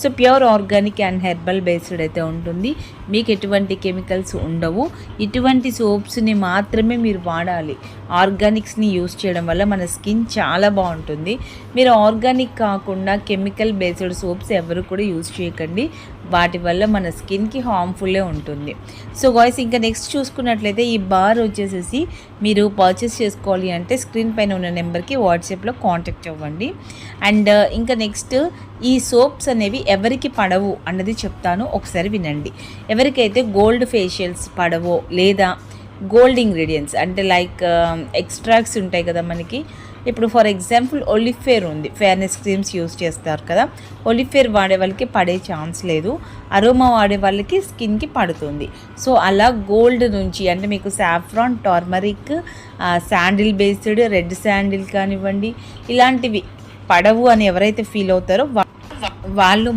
So pure organic and herbal based అయితే ఉంటుంది. మీకు ఎటువంటి కెమికల్స్ ఉండవు. ఇటువంటి సోప్స్ని మాత్రమే మీరు వాడాలి. ఆర్గానిక్స్ని యూస్ చేయడం వల్ల మన స్కిన్ చాలా బాగుంటుంది. మీరు ఆర్గానిక్ కాకుండా కెమికల్ బేస్డ్ సోప్స్ ఎవరు కూడా యూస్ చేయకండి. వాటి వల్ల మన స్కిన్కి హార్మ్ఫుల్లే ఉంటుంది. సో గాయ్స్, ఇంకా నెక్స్ట్ చూసుకున్నట్లయితే ఈ బార్ వచ్చేసేసి మీరు పర్చేస్ చేసుకోవాలి అంటే స్క్రీన్ పైన ఉన్న నెంబర్కి వాట్సాప్లో కాంటాక్ట్ అవ్వండి. అండ్ ఇంకా నెక్స్ట్ ఈ సోప్స్ అనేవి ఎవరికి పడవు అన్నది చెప్తాను, ఒకసారి వినండి. ఎవరికైతే గోల్డ్ ఫేషియల్స్ పడవో లేదా గోల్డ్ ఇంగ్రీడియంట్స్ అంటే లైక్ ఎక్స్ట్రాక్ట్స్ ఉంటాయి కదా మనకి. ఇప్పుడు ఫర్ ఎగ్జాంపుల్ ఒలిఫేర్ ఉంది, ఫేర్నెస్ క్రీమ్స్ యూస్ చేస్తారు కదా. ఒలిఫేర్ వాడే వాళ్ళకి పడే ఛాన్స్ లేదు, అరోమా వాడే వాళ్ళకి స్కిన్కి పడుతుంది. సో అలా గోల్డ్ నుంచి అంటే మీకు saffron, turmeric, sandal based, red sandal కానివ్వండి, ఇలాంటివి పడవు అని ఎవరైతే ఫీల్ అవుతారో వాళ్ళు